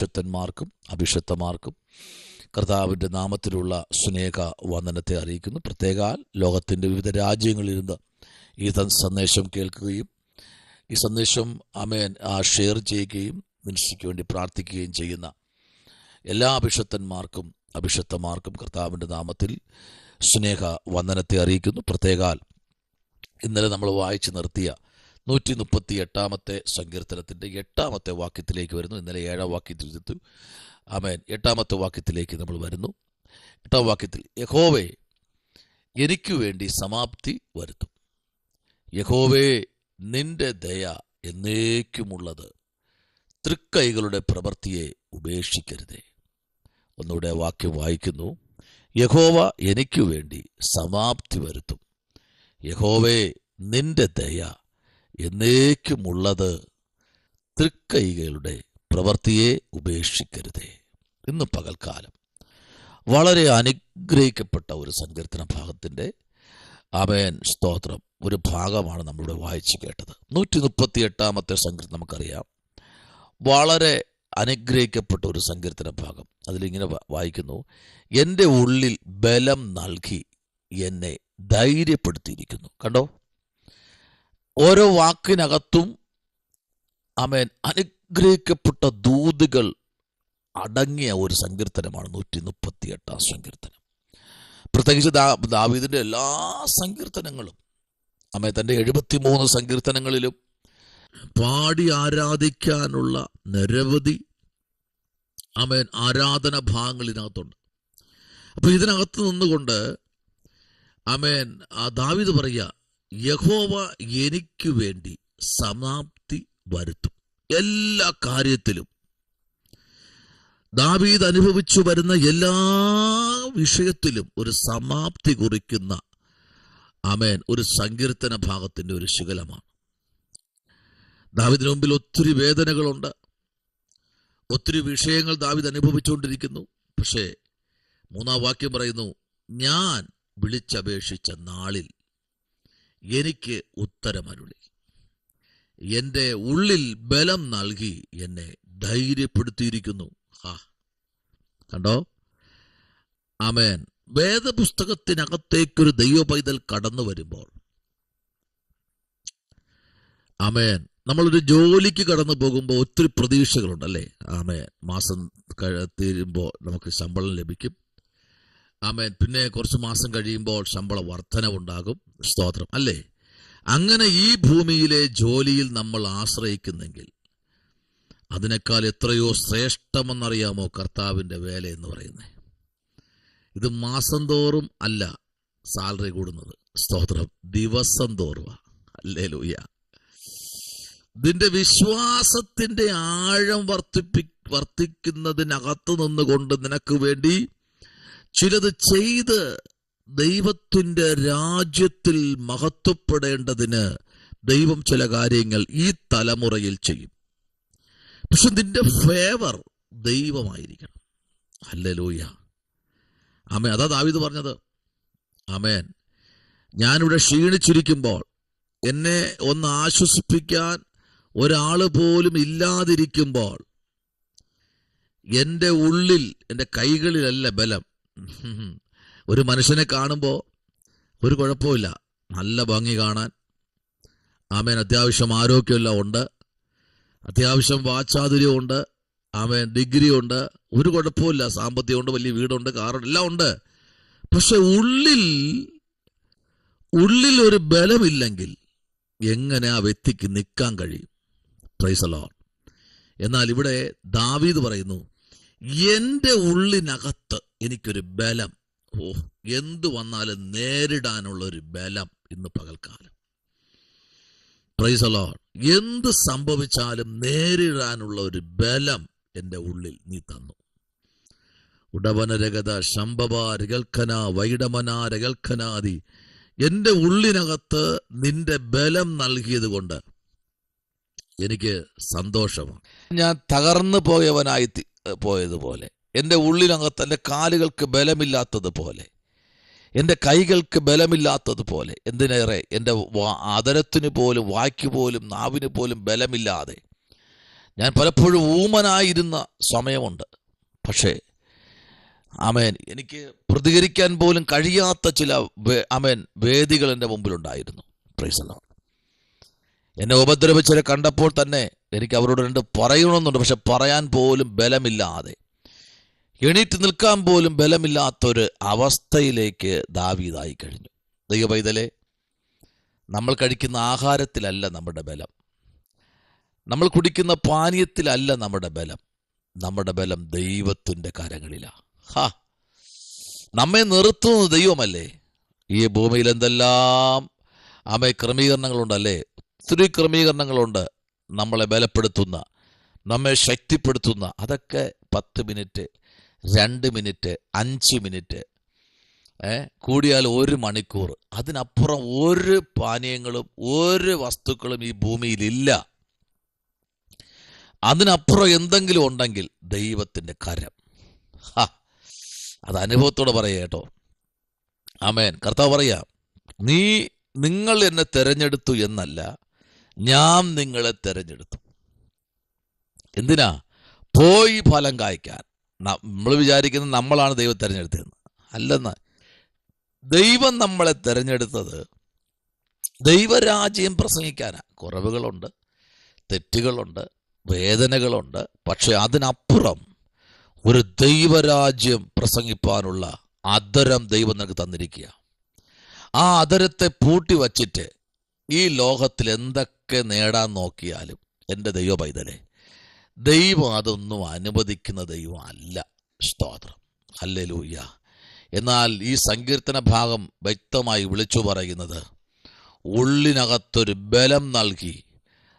വിശുദ്ധന്മാർക്കും അഭിഷിക്തന്മാർക്കും കർത്താവിൻ്റെ നാമത്തിലുള്ള സ്നേഹ വന്ദനത്തെ അറിയിക്കുന്നു. പ്രത്യേകാൽ ലോകത്തിൻ്റെ വിവിധ രാജ്യങ്ങളിൽ നിന്ന് ഈ സന്ദേശം കേൾക്കുകയും ഈ സന്ദേശം ഷെയർ ചെയ്യുകയും മിനിസ്ട്രിക്ക് വേണ്ടി പ്രാർത്ഥിക്കുകയും ചെയ്യുന്ന എല്ലാ അഭിഷിക്തന്മാർക്കും കർത്താവിൻ്റെ നാമത്തിൽ സ്നേഹ വന്ദനത്തെ അറിയിക്കുന്നു. പ്രത്യേകാൽ ഇന്നലെ നമ്മൾ വായിച്ചു നിർത്തിയ 138 സങ്കീർത്തനത്തിൻ്റെ 8 വാക്യത്തിലേക്ക് വരുന്നു. ഇന്നലെ 7 വാക്യത്തിൽ ആമേൻ 8 വാക്യത്തിലേക്ക് നമ്മൾ വരുന്നു. 8 വാക്യത്തിൽ യഹോവേ എനിക്ക് വേണ്ടി സമാപ്തി വരുത്തും. യഹോവേ നിന്റെ ദയ എന്നേക്കുമുള്ളത്, തൃക്കൈകളുടെ പ്രവൃത്തിയെ ഉപേക്ഷിക്കരുതേ. ഒന്നുകൂടെ വാക്യം വായിക്കുന്നു. യഹോവ എനിക്ക് വേണ്ടി സമാപ്തി വരുത്തും. യഹോവേ നിന്റെ ദയ എന്നേക്കുമുള്ളത്, തൃക്കൈകളുടെ പ്രവൃത്തിയെ ഉപേക്ഷിക്കരുതേ. ഇന്ന് പകൽക്കാലം വളരെ അനുഗ്രഹിക്കപ്പെട്ട ഒരു സങ്കീർത്തന ഭാഗത്തിൻ്റെ സ്തോത്രം ഒരു ഭാഗമാണ് നമ്മളിവിടെ വായിച്ചു കേട്ടത്. 138 സങ്കീർത്തനം നമുക്കറിയാം, വളരെ അനുഗ്രഹിക്കപ്പെട്ട ഒരു സങ്കീർത്തന ഭാഗം. അതിലിങ്ങനെ വായിക്കുന്നു, എൻ്റെ ഉള്ളിൽ ബലം നൽകി എന്നെ ധൈര്യപ്പെടുത്തിയിരിക്കുന്നു. കണ്ടോ, ഓരോ വാക്കിനകത്തും അനുഗ്രഹിക്കപ്പെട്ട ദൂതുകൾ അടങ്ങിയ ഒരു സങ്കീർത്തനമാണ് 138 സങ്കീർത്തനം. പ്രത്യേകിച്ച് ദാവീദിൻ്റെ എല്ലാ സങ്കീർത്തനങ്ങളും തൻ്റെ 73 സങ്കീർത്തനങ്ങളിലും പാടി ആരാധിക്കാനുള്ള നിരവധി ആരാധന ഭാഗങ്ങൾ ഇതിനകത്തുണ്ട്. അപ്പോൾ ഇതിനകത്ത് നിന്നുകൊണ്ട് ദാവീദ് പറയുക, യഹോവ എനിക്ക് വേണ്ടി സമാപ്തി വരുത്തും. എല്ലാ കാര്യത്തിലും ദാവീദ് അനുഭവിച്ചു വരുന്ന എല്ലാ വിഷയത്തിലും ഒരു സമാപ്തി കുറിക്കുന്ന ഒരു സങ്കീർത്തന ഭാഗത്തിൻ്റെ ഒരു ശിഖലമാണ്. ദാവീദിന് മുമ്പിൽ ഒത്തിരി വേദനകളുണ്ട്, ഒത്തിരി വിഷയങ്ങൾ ദാവീദ് അനുഭവിച്ചുകൊണ്ടിരിക്കുന്നു. പക്ഷേ 3 വാക്യം പറയുന്നു, ഞാൻ വിളിച്ചപേക്ഷിച്ച നാളിൽ എനിക്ക് ഉത്തരമരുളി, എൻ്റെ ഉള്ളിൽ ബലം നൽകി എന്നെ ധൈര്യപ്പെടുത്തിയിരിക്കുന്നു. കണ്ടോ, വേദപുസ്തകത്തിനകത്തേക്കൊരു ദൈവ പൈതൽ കടന്നു വരുമ്പോൾ, നമ്മളൊരു ജോലിക്ക് കടന്നു പോകുമ്പോൾ ഒത്തിരി പ്രതീക്ഷകളുണ്ടല്ലേ. മാസം തീരുമ്പോൾ നമുക്ക് ശമ്പളം ലഭിക്കും. പിന്നെ കുറച്ച് മാസം കഴിയുമ്പോൾ ശമ്പള വർധനവുണ്ടാകും. സ്തോത്രം അല്ലേ. അങ്ങനെ ഈ ഭൂമിയിലെ ജോലിയിൽ നമ്മൾ ആശ്രയിക്കുന്നെങ്കിൽ അതിനേക്കാൾ എത്രയോ ശ്രേഷ്ഠമെന്നറിയാമോ കർത്താവിൻ്റെ വേല എന്ന് പറയുന്നത്. ഇത് മാസം തോറും അല്ല സാലറി കൂടുന്നത്, സ്തോത്രം, ദിവസം തോറും. ഹല്ലേലൂയ. ഇതിന്റെ വിശ്വാസത്തിന്റെ ആഴം വർദ്ധിക്കുന്നതിനകത്ത് നിന്നുകൊണ്ട് നിനക്ക് വേണ്ടി ചിലത് ചെയ്ത് ദൈവത്തിൻ്റെ രാജ്യത്തിൽ മഹത്വപ്പെടേണ്ടതിന് ദൈവം ചില കാര്യങ്ങൾ ഈ തലമുറയിൽ ചെയ്യും. പക്ഷെ നിന്റെ ഫേവർ ദൈവമായിരിക്കണം. ഹല്ലേലൂയ. അതാ ദാവീദ് പറഞ്ഞത്. ഞാനിവിടെ ക്ഷീണിച്ചിരിക്കുമ്പോൾ എന്നെ ഒന്ന് ആശ്വസിപ്പിക്കാൻ ഒരാൾ പോലും ഇല്ലാതിരിക്കുമ്പോൾ എൻ്റെ ഉള്ളിൽ, എൻ്റെ കൈകളിലല്ല ബലം. ഒരു മനുഷ്യനെ കാണുമ്പോൾ ഒരു കുഴപ്പമില്ല, നല്ല ഭംഗി കാണാൻ, അത്യാവശ്യം ആരോഗ്യമെല്ലാം ഉണ്ട്, അത്യാവശ്യം വാചാതുര്യം ഉണ്ട്, ഡിഗ്രി ഉണ്ട്, ഒരു കുഴപ്പമില്ല, സാമ്പത്തികമുണ്ട്, വലിയ വീടുണ്ട്, കാറുണ്ട്, എല്ലാം ഉണ്ട്. പക്ഷെ ഉള്ളിൽ ഒരു ബലമില്ലെങ്കിൽ എങ്ങനെ ആ വ്യക്തിക്ക് നിൽക്കാൻ കഴിയും? Praise the Lord. എന്നാൽ ഇവിടെ ദാവീദ് പറയുന്നു, എൻ്റെ ഉള്ളിനകത്ത് എനിക്കൊരു ബലം, എന്തു വന്നാലും നേരിടാനുള്ള ഒരു ബലം ഇന്ന് പകൽക്കാലം. Praise the Lord. എന്ത് സംഭവിച്ചാലും നേരിടാനുള്ള ഒരു ബലം എൻ്റെ ഉള്ളിൽ നീ തന്നു. ഉടവനരഗത ശംഭവാരകൽക്കന വൈഡമനാരകൽക്കനാദി, എൻ്റെ ഉള്ളിനകത്ത് നിന്റെ ബലം നൽകിയത് കൊണ്ട് എനിക്ക് സന്തോഷമാണ്. ഞാൻ തകർന്നു പോയതുപോലെ, എൻ്റെ ഉള്ളിനകത്ത് എൻ്റെ കാലുകൾക്ക് ബലമില്ലാത്തതുപോലെ, എൻ്റെ കൈകൾക്ക് ബലമില്ലാത്തതുപോലെ, എന്തിനേറെ എൻ്റെ ആദരത്തിന് പോലും, വായ്ക്ക് പോലും, നാവിന് പോലും ബലമില്ലാതെ ഞാൻ പലപ്പോഴും ഊമനായിരുന്ന സമയമുണ്ട്. പക്ഷേ ആമേൻ, എനിക്ക് പ്രതികരിക്കാൻ പോലും കഴിയാത്ത ചില വേദികൾ എൻ്റെ മുമ്പിലുണ്ടായിരുന്നു. Praise the Lord. എന്നെ ഉപദ്രവിച്ചവരെ കണ്ടപ്പോൾ തന്നെ എനിക്ക് അവരോട് രണ്ട് പറയണമെന്നുണ്ട്. പക്ഷെ പറയാൻ പോലും ബലമില്ലാതെ, എണീറ്റ് നിൽക്കാൻ പോലും ബലമില്ലാത്തൊരു അവസ്ഥയിലേക്ക് ദാവീദായി കഴിഞ്ഞു. ദൈവപൈതലേ, നമ്മൾ കഴിക്കുന്ന ആഹാരത്തിലല്ല നമ്മുടെ ബലം, നമ്മൾ കുടിക്കുന്ന പാനീയത്തിലല്ല നമ്മുടെ ബലം. നമ്മുടെ ബലം ദൈവത്തിൻ്റെ കരങ്ങളിലാണ്. നമ്മെ നിർത്തുന്നത് ദൈവമല്ലേ. ഈ ഭൂമിയിൽ എന്തെല്ലാം ക്രമീകരണങ്ങളുണ്ടല്ലേ, ഒത്തിരി ക്രമീകരണങ്ങളുണ്ട് നമ്മളെ ബലപ്പെടുത്തുന്ന, നമ്മെ ശക്തിപ്പെടുത്തുന്ന. അതൊക്കെ 10 മിനിറ്റ്, 2 മിനിറ്റ്, 5 മിനിറ്റ്, കൂടിയാൽ 1 മണിക്കൂർ. അതിനപ്പുറം ഒരു പാനീയങ്ങളും ഒരു വസ്തുക്കളും ഈ ഭൂമിയിലില്ല. അതിനപ്പുറം എന്തെങ്കിലും ഉണ്ടെങ്കിൽ ദൈവത്തിൻ്റെ കരം. അത് അനുഭവത്തോടെ പറയുക കേട്ടോ. ആമേൻ. കർത്താവ് പറയാ, നിങ്ങൾ എന്നെ തെരഞ്ഞെടുത്തു എന്നല്ല, ഞാൻ നിങ്ങളെ തെരഞ്ഞെടുത്തു. എന്തിനാ? പോയി ഫലം കായ്ക്കാൻ. നമ്മൾ വിചാരിക്കുന്നത് നമ്മളാണ് ദൈവം തെരഞ്ഞെടുത്തതെന്ന്. അല്ലെന്ന്. ദൈവം നമ്മളെ തെരഞ്ഞെടുത്തത് ദൈവരാജ്യം പ്രസംഗിക്കാനാ. കുറവുകളുണ്ട്, തെറ്റുകളുണ്ട്, വേദനകളുണ്ട്. പക്ഷെ അതിനപ്പുറം ഒരു ദൈവരാജ്യം പ്രസംഗിപ്പാനുള്ള അധരം ദൈവം നിനക്ക് തന്നിരിക്കുക. ആ അധരത്തെ പൂട്ടി വച്ചിട്ട് ഈ ലോകത്തിൽ എന്തൊക്കെ നേടാൻ നോക്കിയാലും എൻ്റെ ദൈവ പൈതലേ, ദൈവം അതൊന്നും അനുവദിക്കുന്ന ദൈവം അല്ല. സ്തോത്രം, ഹല്ലേലൂയ. എന്നാൽ ഈ സങ്കീർത്തന ഭാഗം വ്യക്തമായി വിളിച്ചു പറയുന്നത്, ഉള്ളിനകത്തൊരു ബലം നൽകി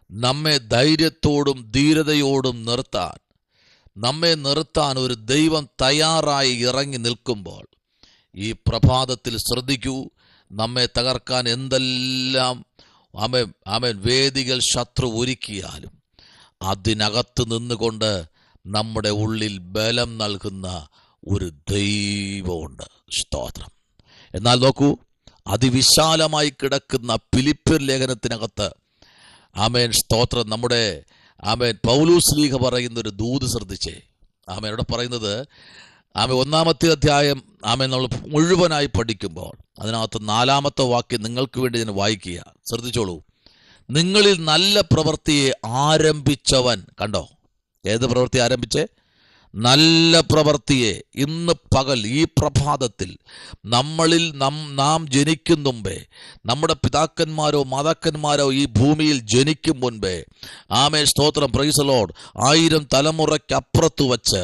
നമ്മെ ധൈര്യത്തോടും ധീരതയോടും നമ്മെ നിർത്താൻ ഒരു ദൈവം തയ്യാറായി ഇറങ്ങി നിൽക്കുമ്പോൾ, ഈ പ്രഭാതത്തിൽ ശ്രദ്ധിക്കൂ, നമ്മെ തകർക്കാൻ എന്തെല്ലാം വേദികൾ ശത്രു ഒരുക്കിയാലും അതിനകത്ത് നിന്നുകൊണ്ട് നമ്മുടെ ഉള്ളിൽ ബലം നൽകുന്ന ഒരു ദൈവമുണ്ട്. സ്തോത്രം. എന്നാൽ നോക്കൂ, അതിവിശാലമായി കിടക്കുന്ന ഫിലിപ്പിയർ ലേഖനത്തിനകത്ത് സ്തോത്രം, നമ്മുടെ പൗലോസ് ലീഗ പറയുന്ന ഒരു ദൂത് ശ്രദ്ധിച്ചേ. അവിടെ പറയുന്നത് 1-ാമത്തെ അധ്യായം നമ്മൾ മുഴുവനായി പഠിക്കുമ്പോൾ അതിനകത്ത് 4-ാമത്തെ വാക്യം നിങ്ങൾക്ക് വേണ്ടി ഞാൻ വായിക്കുക. ശ്രദ്ധിച്ചോളൂ. നിങ്ങളിൽ നല്ല പ്രവൃത്തിയെ ആരംഭിച്ചവൻ. കണ്ടോ, ഏത് പ്രവൃത്തി ആരംഭിച്ചേ? നല്ല പ്രവൃത്തിയെ. ഇന്ന് പകൽ ഈ പ്രഭാതത്തിൽ നമ്മളിൽ നാം ജനിക്കും മുമ്പേ, നമ്മുടെ പിതാക്കന്മാരോ മാതാക്കന്മാരോ ഈ ഭൂമിയിൽ ജനിക്കും മുൻപേ, സ്തോത്രം, പ്രൈസ് ദി ലോർഡ്, 1000 തലമുറയ്ക്കപ്പുറത്ത് വച്ച്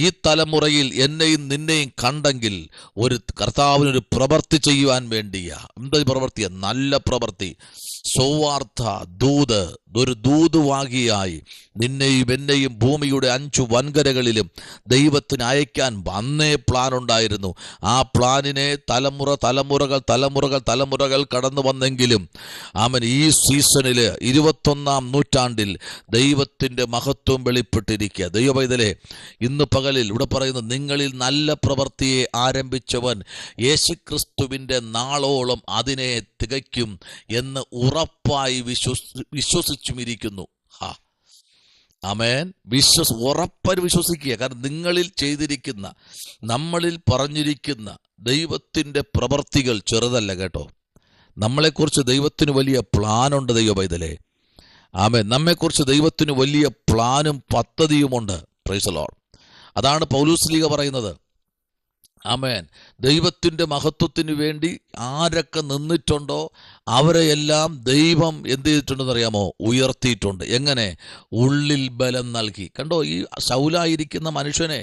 ഈ തലമുറയിൽ എന്നെയും നിന്നെയും കണ്ടെങ്കിൽ ഒരു കർത്താവിനൊരു പ്രവൃത്തി ചെയ്യുവാൻ വേണ്ടിയാ. എന്താ പ്രവൃത്തിയ? നല്ല പ്രവൃത്തി, സൗവാർത്ത ദൂത്, ഒരു ദൂതുവാകിയായി നിന്നെയും എന്നെയും ഭൂമിയുടെ 5 വൻകരകളിലും ദൈവത്തിന് അയക്കാൻ അന്നേ പ്ലാൻ ഉണ്ടായിരുന്നു. ആ പ്ലാനിനെ തലമുറകൾ കടന്നു വന്നെങ്കിലും ഈ സീസണില് 21-ാം നൂറ്റാണ്ടിൽ ദൈവത്തിന്റെ മഹത്വം വെളിപ്പെട്ടിരിക്കുക. ദൈവപൈതലേ, ഇന്ന് പകലിൽ ഇവിടെ പറയുന്നത്, നിങ്ങളിൽ നല്ല പ്രവൃത്തിയെ ആരംഭിച്ചവൻ യേശുക്രിസ്തുവിന്റെ നാളോളം അതിനെ തികയ്ക്കും എന്ന് ഉറപ്പായി വിശ്വസിച്ചുമിരിക്കുന്നു. ആമേൻ. ഉറപ്പായി വിശ്വസിക്കുക. കാരണം നിങ്ങളിൽ ചെയ്തിരിക്കുന്ന, നമ്മളിൽ പറഞ്ഞിരിക്കുന്ന ദൈവത്തിൻ്റെ പ്രവൃത്തികൾ ചെറുതല്ല കേട്ടോ. നമ്മളെക്കുറിച്ച് ദൈവത്തിന് വലിയ പ്ലാനുണ്ട്. ദൈവ പൈതലേ, ആമേൻ. നമ്മെക്കുറിച്ച് ദൈവത്തിന് വലിയ പ്ലാനും പദ്ധതിയുമുണ്ട്. Praise the Lord. അതാണ് പൗലോസ് ലീഗ പറയുന്നത്. ആമേൻ. ദൈവത്തിൻ്റെ മഹത്വത്തിന് വേണ്ടി ആരൊക്കെ നിന്നിട്ടുണ്ടോ അവരെയെല്ലാം ദൈവം എന്ത് ചെയ്തിട്ടുണ്ടെന്നറിയാമോ? ഉയർത്തിയിട്ടുണ്ട്. എങ്ങനെ? ഉള്ളിൽ ബലം നൽകി. കണ്ടോ, ഈ ശൗലായിരിക്കുന്ന മനുഷ്യനെ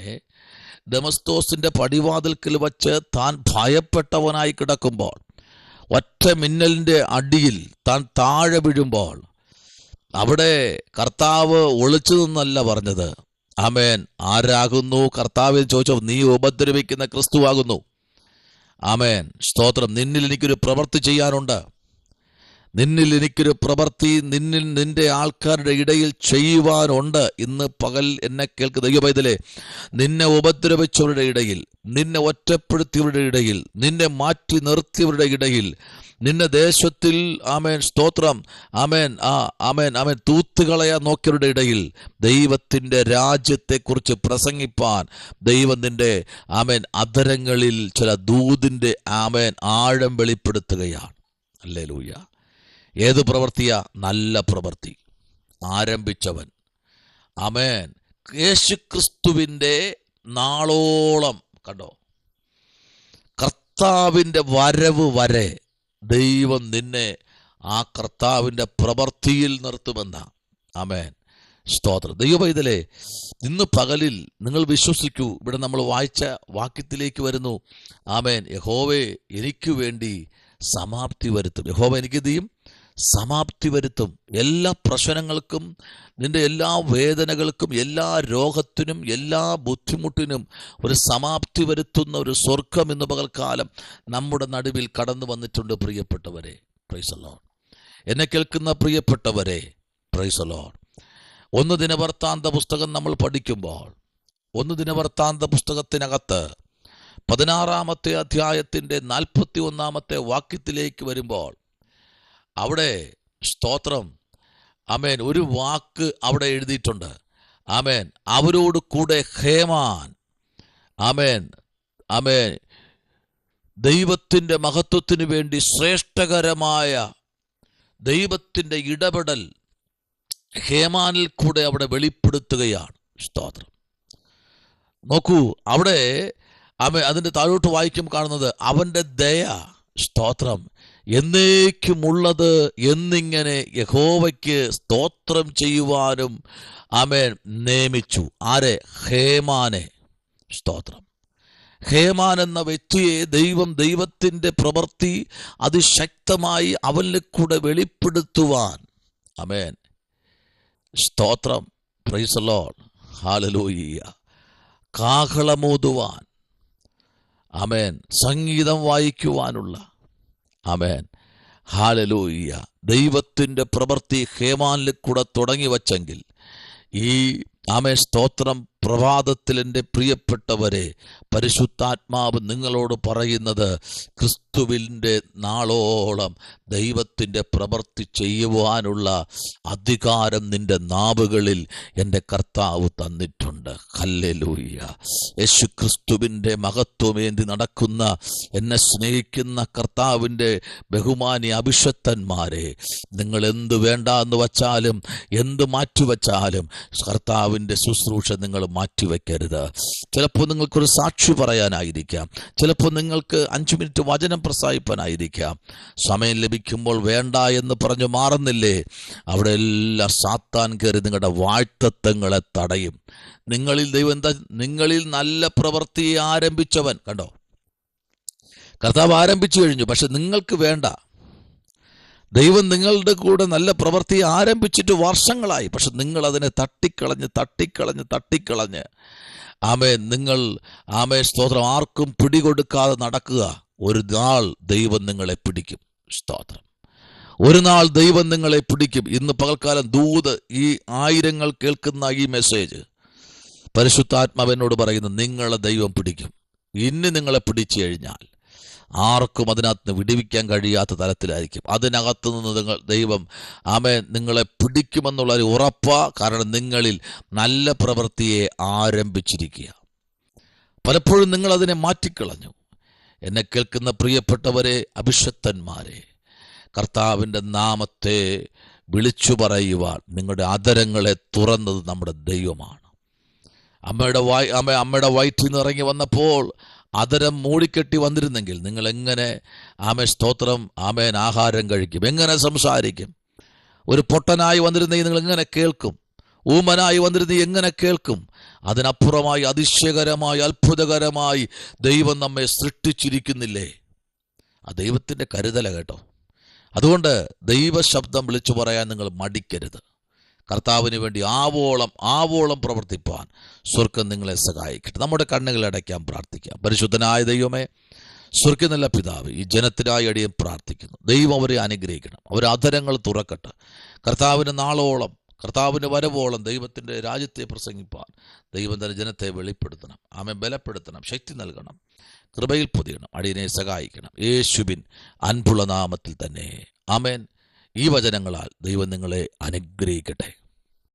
ദമസ്കോസിന്റെ പടിവാതിൽക്കൽ വച്ച് താൻ ഭയപ്പെട്ടവനായി കിടക്കുമ്പോൾ, ഒറ്റ മിന്നലിന്റെ അടിയിൽ താൻ താഴെ വീഴുമ്പോൾ, അവിടെ കർത്താവ് ഒളിച്ചു നിന്നല്ല പറഞ്ഞത്. ആമേൻ. ആരാകുന്നു കർത്താവിൽ ചോദിച്ചോ? നീ ഉപദ്രവിക്കുന്ന ക്രിസ്തുവാകുന്നു. ആമേൻ. സ്തോത്രം. നിന്നിൽ എനിക്കൊരു പ്രവൃത്തി ചെയ്യാനുണ്ട്. നിന്നിൽ എനിക്കൊരു പ്രവൃത്തി നിന്നിൽ നിന്റെ ആൾക്കാരുടെ ഇടയിൽ ചെയ്യുവാനുണ്ട്. ഇന്ന് പകൽ എന്നെ കേൾക്കുന്ന ദൈവപൈതലേ, നിന്നെ ഉപദ്രവിച്ചവരുടെ ഇടയിൽ, നിന്നെ ഒറ്റപ്പെടുത്തിയവരുടെ ഇടയിൽ, നിന്നെ മാറ്റി നിർത്തിയവരുടെ ഇടയിൽ, നിന്നെ ദേശത്തിൽ ആമേൻ സ്തോത്രം ആമേൻ ആമേൻ ആമേൻ തൂത്തുകളയാൻ നോക്കിയവരുടെ ഇടയിൽ ദൈവത്തിൻ്റെ രാജ്യത്തെക്കുറിച്ച് പ്രസംഗിപ്പാൻ ദൈവം നിന്റെ ആമേൻ അധരങ്ങളിൽ ചില ദൂതിൻ്റെ ആമേൻ ആഴം വെളിപ്പെടുത്തുകയാണ്. ഹല്ലേലൂയ. ഏത് പ്രവൃത്തിയാ? നല്ല പ്രവൃത്തി ആരംഭിച്ചവൻ. ആമേൻ. യേശുക്രിസ്തുവിൻ്റെ നാളോളം കണ്ടോ, കർത്താവിൻ്റെ വരവ് വരെ ദൈവം നിന്നെ ആ കർത്താവിൻ്റെ പ്രവൃത്തിയിൽ നിർത്തുമെന്ന. ആമേൻ. സ്തോത്രം. ദൈവപൈതലേ, ഇന്ന് പകലിൽ നിങ്ങൾ വിശ്വസിക്കൂ. ഇവിടെ നമ്മൾ വായിച്ച വാക്യത്തിലേക്ക് വരുന്നു. ആമേൻ. യഹോവേ എനിക്ക് വേണ്ടി സമാപ്തി വരുത്തും. യഹോവ എനിക്ക് ചെയ്യും? സമാപ്തി വരുത്തും. എല്ലാ പ്രശ്നങ്ങൾക്കും, നിന്റെ എല്ലാ വേദനകൾക്കും, എല്ലാ രോഗത്തിനും, എല്ലാ ബുദ്ധിമുട്ടിനും ഒരു സമാപ്തി വരുത്തുന്ന ഒരു സ്വർഗം ഇന്ന് പകൽക്കാലം നമ്മുടെ നടുവിൽ കടന്നു വന്നിട്ടുണ്ട്. പ്രിയപ്പെട്ടവരെ, പ്രൈസ് ദി ലോർഡ്. എന്നെ കേൾക്കുന്ന പ്രിയപ്പെട്ടവരെ, പ്രൈസ് ദി ലോർഡ്. 1 ദിനവൃത്താന്ത പുസ്തകം നമ്മൾ പഠിക്കുമ്പോൾ 1 ദിനവൃത്താന്ത പുസ്തകത്തിനകത്ത് 16-ാമത്തെ അധ്യായത്തിൻ്റെ 41-ാമത്തെ വാക്യത്തിലേക്ക് വരുമ്പോൾ അവിടെ സ്തോത്രം ആമേൻ ഒരു വാക്ക് അവിടെ എഴുതിയിട്ടുണ്ട്. ആമേൻ. അവരോട് കൂടെ ഹേമാൻ ആമേൻ ആമേൻ ദൈവത്തിൻ്റെ മഹത്വത്തിന് വേണ്ടി ശ്രേഷ്ഠകരമായ ദൈവത്തിൻ്റെ ഇടപെടൽ ഹേമാനിൽ കൂടെ അവിടെ വെളിപ്പെടുത്തുകയാണ്. സ്തോത്രം. നോക്കൂ, അവിടെ അതിൻ്റെ താഴോട്ട് വായിക്കും കാണുന്നത് അവൻ്റെ ദയ, സ്തോത്രം, എന്നേക്കുമുള്ളത് എന്നിങ്ങനെ യഹോവയ്ക്ക് സ്തോത്രം ചെയ്യുവാനും ആമേൻ നിയമിച്ചു. ആരെ? ഹേമാനെ. സ്തോത്രം. ഹേമാൻ എന്ന വ്യക്തിയെ ദൈവത്തിൻ്റെ പ്രവൃത്തി അതിശക്തമായി അവനിൽ കൂടെ വെളിപ്പെടുത്തുവാൻ, ആമേൻ സ്തോത്രം, പ്രൈസ് ദി ലോർഡ്, ഹല്ലേലൂയ, കാഹളമൂതുവാൻ, ആമേൻ സംഗീതം വായിക്കുവാനുള്ള, ആമേൻ ഹല്ലേലൂയ, ദൈവത്തിൻ്റെ പ്രവൃത്തി ഹേമാനിൽ കൂടെ തുടങ്ങി വച്ചെങ്കിൽ ഈ ആമേൻ സ്തോത്രം പ്രഭാതത്തിൽ എൻ്റെ പ്രിയപ്പെട്ടവരെ, പരിശുദ്ധാത്മാവ് നിങ്ങളോട് പറയുന്നത് ക്രിസ്തുവിൻ്റെ നാളോളം ദൈവത്തിൻ്റെ പ്രവൃത്തി ചെയ്യുവാനുള്ള അധികാരം നിൻ്റെ നാവുകളിൽ എൻ്റെ കർത്താവ് തന്നിട്ടുണ്ട്. ഹല്ലേലൂയ. യേശു ക്രിസ്തുവിൻ്റെ മഹത്വമേന്തി നടക്കുന്ന എന്നെ സ്നേഹിക്കുന്ന കർത്താവിൻ്റെ ബഹുമാനി അഭിഷക്തന്മാരെ, നിങ്ങൾ എന്ത് വേണ്ട എന്ന് വച്ചാലും എന്ത് മാറ്റിവെച്ചാലും കർത്താവിൻ്റെ ശുശ്രൂഷ നിങ്ങൾ മാറ്റിവെക്കരുത്. ചിലപ്പോൾ നിങ്ങൾക്കൊരു സാക്ഷി പറയാനായിരിക്കാം, ചിലപ്പോൾ നിങ്ങൾക്ക് 5 മിനിറ്റ് വചനം പ്രസായിപ്പാനായിരിക്കാം. സമയം ലഭിക്കുമ്പോൾ വേണ്ട എന്ന് പറഞ്ഞു മാറുന്നില്ലേ, അവിടെ എല്ലാം സാത്താൻ കയറി നിങ്ങളുടെ വാഴ്ത്തത്വങ്ങളെ തടയും. നിങ്ങളിൽ ദൈവം എന്താ? നിങ്ങളിൽ നല്ല പ്രവൃത്തിയെ ആരംഭിച്ചവൻ, കണ്ടോ, കർത്താവ് ആരംഭിച്ചു കഴിഞ്ഞു. പക്ഷെ നിങ്ങൾക്ക് വേണ്ട. ദൈവം നിങ്ങളുടെ കൂടെ നല്ല പ്രവൃത്തി ആരംഭിച്ചിട്ട് വർഷങ്ങളായി, പക്ഷെ നിങ്ങൾ അതിനെ തട്ടിക്കളഞ്ഞ് നിങ്ങൾ സ്തോത്രം ആർക്കും പിടികൊടുക്കാതെ നടക്കുക. ഒരു നാൾ ദൈവം നിങ്ങളെ പിടിക്കും. സ്തോത്രം. ഒരു നാൾ ദൈവം നിങ്ങളെ പിടിക്കും. ഇന്ന് പകൽക്കാലം ദൂത്, ഈ ആയിരങ്ങൾ കേൾക്കുന്ന ഈ മെസ്സേജ് പരിശുദ്ധാത്മാവെന്നോട് പറയുന്നു, നിങ്ങളെ ദൈവം പിടിക്കും. ഇനി നിങ്ങളെ പിടിച്ചു കഴിഞ്ഞാൽ ആർക്കും അതിനകത്ത് വിടുവിക്കാൻ കഴിയാത്ത തലത്തിലായിരിക്കും. അതിനകത്ത് നിന്ന് ദൈവം ആമേൻ നിങ്ങളെ പിടിക്കുമെന്നുള്ളൊരു ഉറപ്പാ. കാരണം നിങ്ങളിൽ നല്ല പ്രവൃത്തിയെ ആരംഭിച്ചിരിക്കുക. പലപ്പോഴും നിങ്ങളതിനെ മാറ്റിക്കളഞ്ഞു. എന്നെ കേൾക്കുന്ന പ്രിയപ്പെട്ടവരെ, അഭിഷക്തന്മാരെ, കർത്താവിൻ്റെ നാമത്തെ വിളിച്ചു പറയുവാൻ നിങ്ങളുടെ അധരങ്ങളെ തുറന്നത് നമ്മുടെ ദൈവമാണ്. അമ്മയുടെ വയറ്റിൽ നിന്ന് ഇറങ്ങി വന്നപ്പോൾ അധരം മൂടിക്കെട്ടി വന്നിരുന്നെങ്കിൽ നിങ്ങൾ എങ്ങനെ സ്തോത്രം ആഹാരം കഴിക്കും? എങ്ങനെ സംസാരിക്കും? ഒരു പൊട്ടനായി വന്നിരുന്നെങ്കിൽ നിങ്ങൾ എങ്ങനെ കേൾക്കും? ഊമനായി വന്നിരുന്നെങ്കിൽ എങ്ങനെ കേൾക്കും? അതിനപ്പുറമായി അതിശയകരമായി അത്ഭുതകരമായി ദൈവം നമ്മെ സൃഷ്ടിച്ചിരിക്കുന്നില്ലേ? ആ ദൈവത്തിൻ്റെ കരുതല കേട്ടോ. അതുകൊണ്ട് ദൈവശബ്ദം വിളിച്ചു പറയാൻ നിങ്ങൾ മടിക്കരുത്. കർത്താവിന് വേണ്ടി ആവോളം പ്രവർത്തിപ്പാൻ സ്വർഗം നിങ്ങളെ സഹായിക്കട്ടെ. നമ്മുടെ കണ്ണുകൾ അടയ്ക്കാൻ പ്രാർത്ഥിക്കാം. പരിശുദ്ധനായ ദൈവമേ, സ്വർഗ്ഗനല്ല പിതാവ്, ഈ ജനത്തിനായി അടിയൻ പ്രാർത്ഥിക്കുന്നു. ദൈവം അവരെ അനുഗ്രഹിക്കണം, അവരെ അധരങ്ങൾ തുറക്കട്ടെ. കർത്താവിന് നാളോളം, കർത്താവിൻ്റെ വരവോളം ദൈവത്തിൻ്റെ രാജ്യത്തെ പ്രസംഗിപ്പാൻ ദൈവം തന്നെ ജനത്തെ വെളിപ്പെടുത്തണം. ആമേൻ. ബലപ്പെടുത്തണം, ശക്തി നൽകണം, കൃപയിൽ പൊതിയണം, അടിയനെ സഹായിക്കണം. യേശുവിൻ അൻപുള്ള നാമത്തിൽ തന്നെ ആമേൻ. ഈ വചനങ്ങളാൽ ദൈവം നിങ്ങളെ അനുഗ്രഹിക്കട്ടെ.